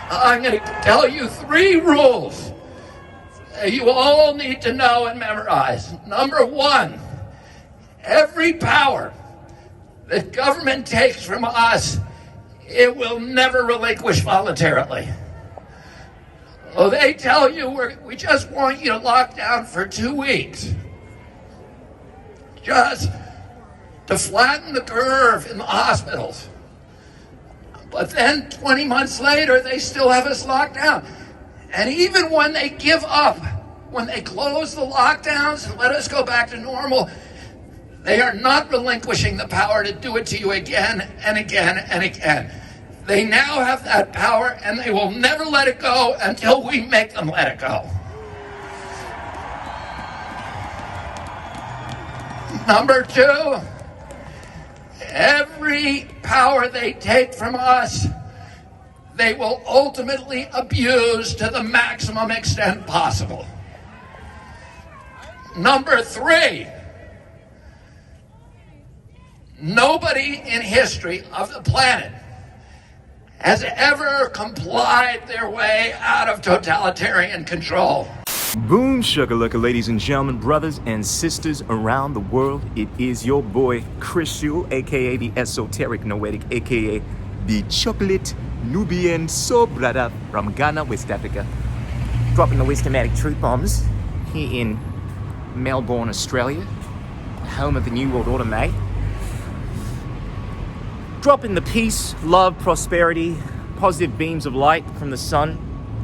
I'm going to tell you 3 rules you all need to know and memorize. Number 1, every power that government takes from us, it will never relinquish voluntarily. Oh, they tell you we just want you to lock down for 2 weeks. Just to flatten the curve in the hospitals. But then 20 months later, they still have us locked down. And even when they give up, when they close the lockdowns and let us go back to normal, they are not relinquishing the power to do it to you again and again and again. They now have that power, and they will never let it go until we make them let it go. Number 2, every power they take from us, they will ultimately abuse to the maximum extent possible. Number 3, nobody in history of the planet has ever complied their way out of totalitarian control. Boom shakalaka, ladies and gentlemen, brothers and sisters around the world. It is your boy Chris Yule, aka the Esoteric Noetic, aka the Chocolate Nubian Soul Brother from Ghana, West Africa. Dropping the systematic truth bombs here in Melbourne, Australia, home of the New World Order, mate. Dropping the peace, love, prosperity, positive beams of light from the sun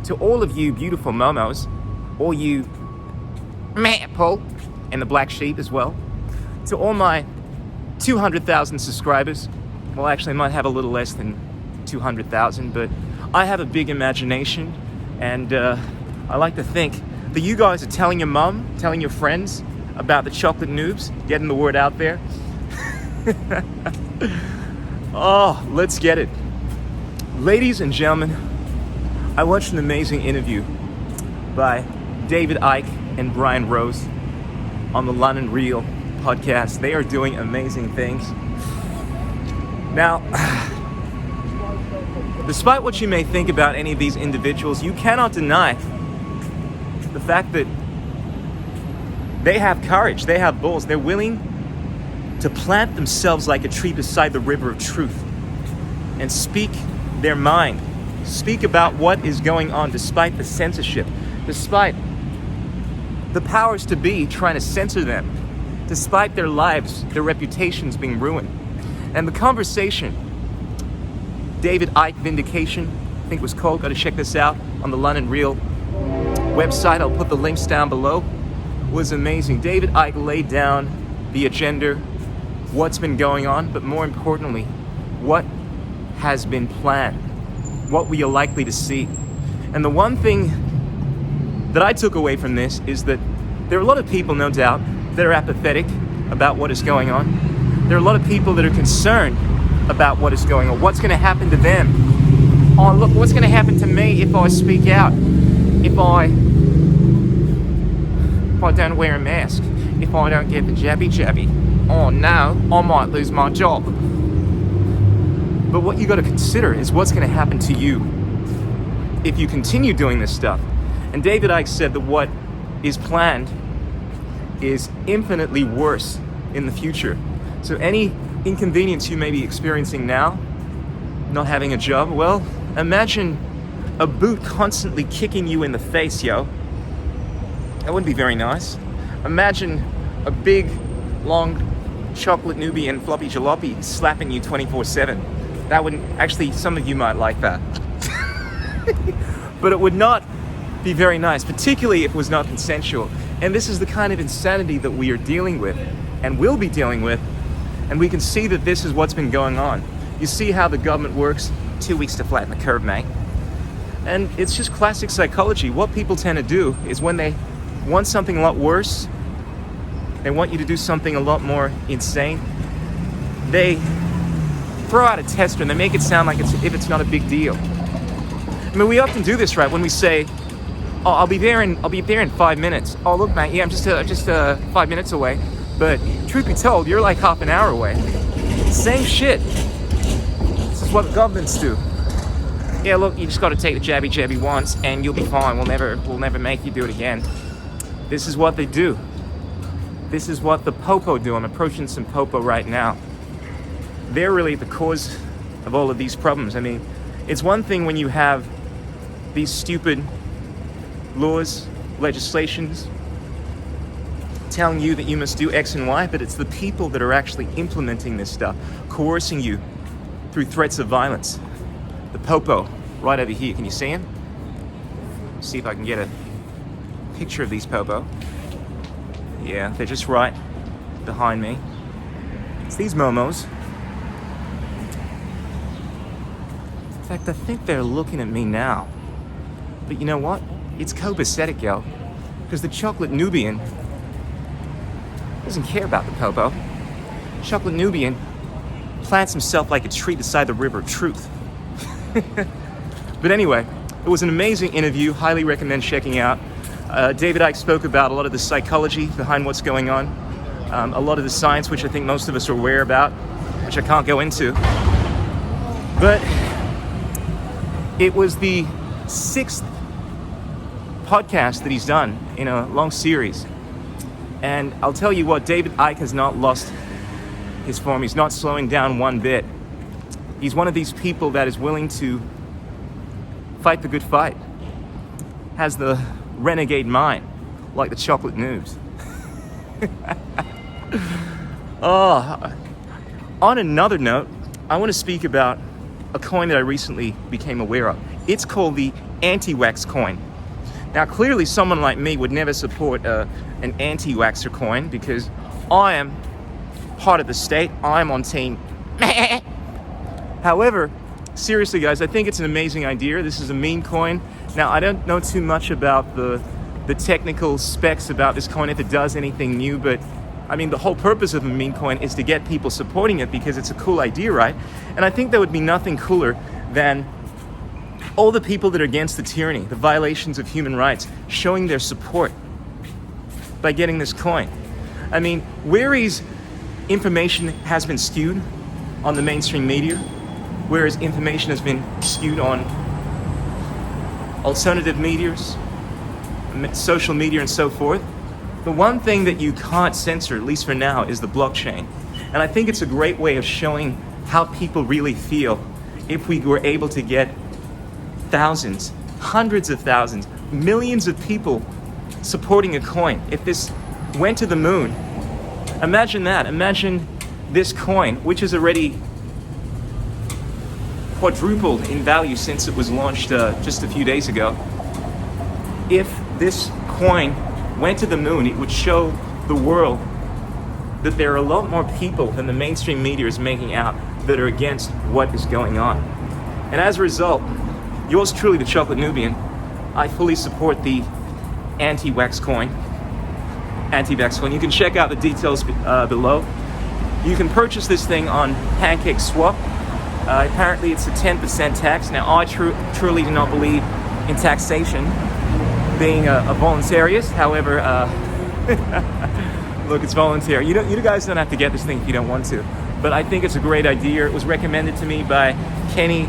to all of you beautiful momos, all you Paul, and the black sheep as well, to all my 200,000 subscribers. Well, actually, I might have a little less than 200,000, but I have a big imagination, and I like to think that you guys are telling your mum, telling your friends about the chocolate noobs, getting the word out there. Oh, let's get it. Ladies and gentlemen, I watched an amazing interview by David Icke and Brian Rose on the London Real podcast. They are doing amazing things. Now, despite what you may think about any of these individuals, you cannot deny the fact that they have courage, they have balls, they're willing to plant themselves like a tree beside the river of truth and speak their mind, speak about what is going on despite the censorship, despite the powers to be trying to censor them, despite their lives, their reputations being ruined. And the conversation, David Icke Vindication, I think it was called, got to check this out on the London Real website, I'll put the links down below, was amazing. David Icke laid down the agenda, what's been going on, but more importantly, what has been planned, what we are likely to see. And the one thing that I took away from this is that there are a lot of people, no doubt, that are apathetic about what is going on. There are a lot of people that are concerned about what is going on, what's going to happen to them. Oh, look, what's going to happen to me if I speak out, if I don't wear a mask, if I don't get the jabby. Oh no, I might lose my job. But what you got to consider is what's going to happen to you if you continue doing this stuff. And David Icke said that what is planned is infinitely worse in the future. So any inconvenience you may be experiencing now, not having a job, well, imagine a boot constantly kicking you in the face, yo. That wouldn't be very nice. Imagine a big, long chocolate Nubian floppy jalopy slapping you 24/7. That wouldn't, actually, some of you might like that. But it would not be very nice, particularly if it was not consensual. And this is the kind of insanity that we are dealing with and will be dealing with. And we can see that this is what's been going on. You see how the government works? 2 weeks to flatten the curve, mate. And it's just classic psychology. What people tend to do is when they want something a lot worse, they want you to do something a lot more insane, they throw out a tester and they make it sound like if it's not a big deal. I mean, we often do this, right? When we say, "Oh, I'll be there in 5 minutes." Oh, look, mate, yeah, I'm just 5 minutes away. But truth be told, you're like half an hour away. Same shit. This is what governments do. yeah, look, you just got to take the jabby once and you'll be fine. We'll never make you do it again. This is what they do. This is what the popo do. I'm approaching some popo right now. They're really the cause of all of these problems. I mean, it's one thing when you have these stupid laws, legislations, telling you that you must do X and Y, but it's the people that are actually implementing this stuff, coercing you through threats of violence. The popo, right over here. Can you see him? See if I can get a picture of these popo. Yeah, they're just right behind me. It's these momos. In fact, I think they're looking at me now. But you know what? It's copacetic, yo. Because the chocolate Nubian doesn't care about the popo. Chocolate Nubian plants himself like a tree beside the river of truth. But anyway, it was an amazing interview. Highly recommend checking out. David Icke spoke about a lot of the psychology behind what's going on. A lot of the science, which I think most of us are aware about, which I can't go into. But it was the 6th podcast that he's done in a long series. And I'll tell you what, David Icke has not lost his form. He's not slowing down one bit. He's one of these people that is willing to fight the good fight. Has the renegade mind, like the chocolate news. Oh, on another note, I want to speak about a coin that I recently became aware of. It's called the Antivax Coin. Now, clearly someone like me would never support an anti-waxer coin because I am part of the state. I'm on team. However, seriously guys, I think it's an amazing idea. This is a meme coin. Now, I don't know too much about the technical specs about this coin, if it does anything new, but I mean, the whole purpose of a meme coin is to get people supporting it because it's a cool idea, right? And I think there would be nothing cooler than all the people that are against the tyranny, the violations of human rights, showing their support by getting this coin. I mean, whereas information has been skewed on the mainstream media, whereas information has been skewed on alternative medias, social media and so forth, the one thing that you can't censor, at least for now, is the blockchain. And I think it's a great way of showing how people really feel if we were able to get thousands, hundreds of thousands, millions of people supporting a coin. If this went to the moon, imagine that. Imagine this coin, which has already quadrupled in value since it was launched just a few days ago. If this coin went to the moon, it would show the world that there are a lot more people than the mainstream media is making out that are against what is going on. And as a result, yours truly, the Chocolate Nubian, I fully support the Antivax Coin. Antivax Coin. You can check out the details below. You can purchase this thing on Pancake Swap. Apparently it's a 10% tax. Now, I truly do not believe in taxation being a voluntarious. However, look, it's voluntary. You guys don't have to get this thing if you don't want to. But I think it's a great idea. It was recommended to me by Kenny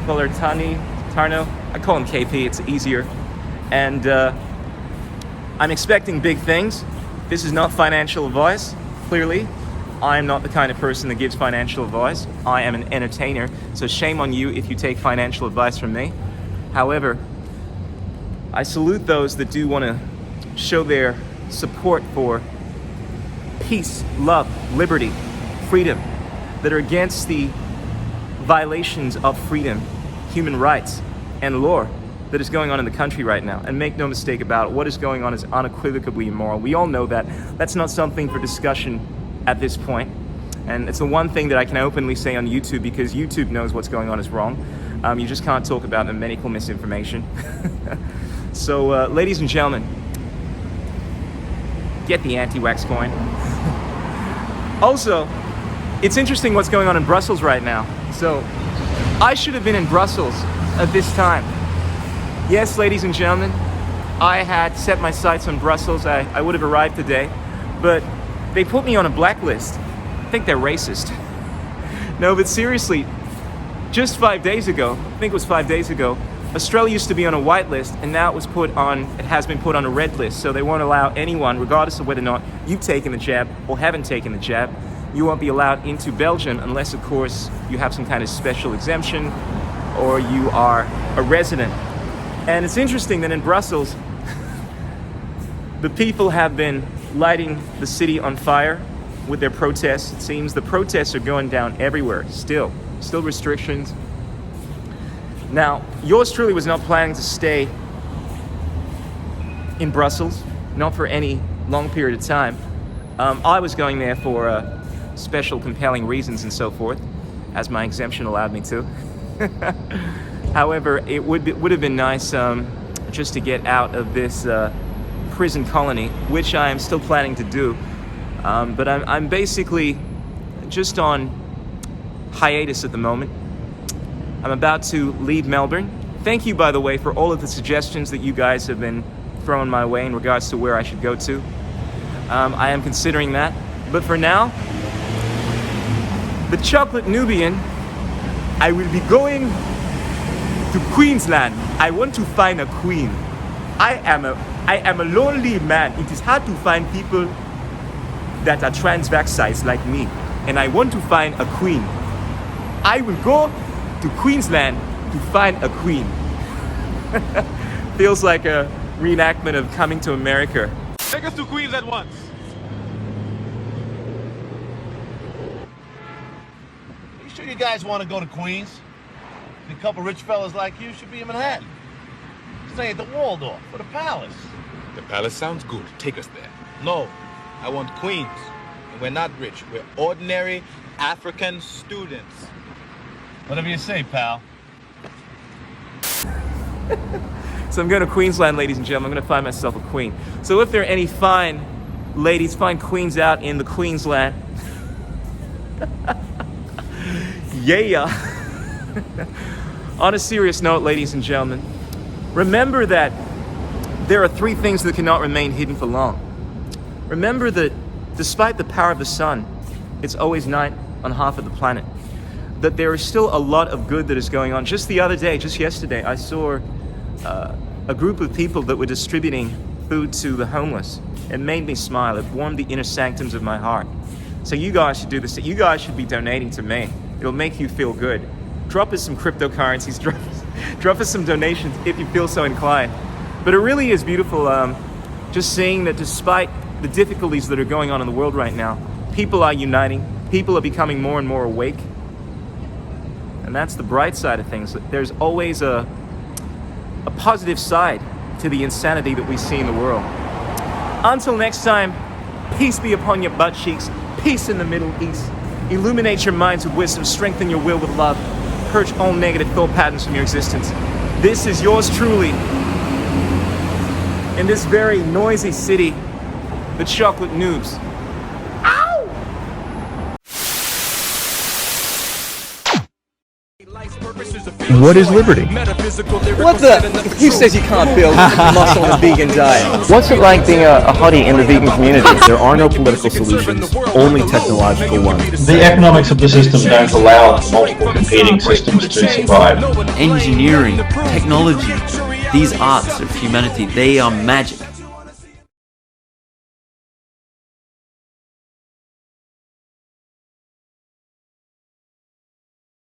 Tarno. I call him KP, it's easier. And I'm expecting big things. This is not financial advice, clearly. I am not the kind of person that gives financial advice. I am an entertainer, so shame on you if you take financial advice from me. However, I salute those that do want to show their support for peace, love, liberty, freedom, that are against the violations of freedom, human rights, and law that is going on in the country right now. And make no mistake about it, what is going on is unequivocally immoral. We all know that. That's not something for discussion at this point. And it's the one thing that I can openly say on YouTube, because YouTube knows what's going on is wrong. You just can't talk about the medical misinformation. So, ladies and gentlemen, get the Antivax Coin. Also, it's interesting what's going on in Brussels right now. So, I should have been in Brussels at this time. Yes, ladies and gentlemen, I had set my sights on Brussels. I would have arrived today, but they put me on a blacklist. I think they're racist. No, but seriously, just 5 days ago, I think it was 5 days ago, Australia used to be on a white list, and now it has been put on a red list. So they won't allow anyone, regardless of whether or not you've taken the jab or haven't taken the jab, you won't be allowed into Belgium unless, of course, you have some kind of special exemption or you are a resident. And it's interesting that in Brussels, the people have been lighting the city on fire with their protests. It seems the protests are going down everywhere, still restrictions. Now, yours truly was not planning to stay in Brussels, not for any long period of time. I was going there for special compelling reasons and so forth, as my exemption allowed me to. However, it would have been nice just to get out of this prison colony, which I am still planning to do. But I'm basically just on hiatus at the moment. I'm about to leave Melbourne. Thank you, by the way, for all of the suggestions that you guys have been throwing my way in regards to where I should go to. I am considering that. But for now, the Chocolate Nubian, I will be going to Queensland. I want to find a queen. I am a lonely man. It is hard to find people that are trans-vaxxed like me. And I want to find a queen. I will go to Queensland to find a queen. Feels like a reenactment of Coming to America. Take us to Queens at once. You sure you guys want to go to Queens? A couple rich fellas like you should be in Manhattan. Stay at the Waldorf or the Palace. The palace sounds good. Take us there. No, I want Queens. And we're not rich. We're ordinary African students. Whatever you say, pal. So I'm going to Queensland, ladies and gentlemen. I'm going to find myself a queen. So if there are any fine ladies, fine queens out in the Queensland, yeah. On a serious note, ladies and gentlemen, remember that there are three things that cannot remain hidden for long. Remember that despite the power of the sun, it's always night on half of the planet. That there is still a lot of good that is going on. Just the other day, just yesterday, I saw a group of people that were distributing food to the homeless. It made me smile. It warmed the inner sanctums of my heart. So you guys should do this. You guys should be donating to me. It'll make you feel good. Drop us some cryptocurrencies. Drop us some donations if you feel so inclined. But it really is beautiful just seeing that despite the difficulties that are going on in the world right now, people are uniting. People are becoming more and more awake. And that's the bright side of things. There's always a positive side to the insanity that we see in the world. Until next time, peace be upon your butt cheeks, peace in the Middle East. Illuminate your minds with wisdom, strengthen your will with love, purge all negative thought patterns from your existence. This is yours truly, in this very noisy city, the Chocolate Noobs. What is liberty? What the? Who says you can't build muscle on a vegan diet? What's it like being a hottie in the vegan community? There are no political solutions, only technological ones. The economics of the system don't allow multiple competing systems to survive. Engineering, technology, these arts of humanity, they are magic.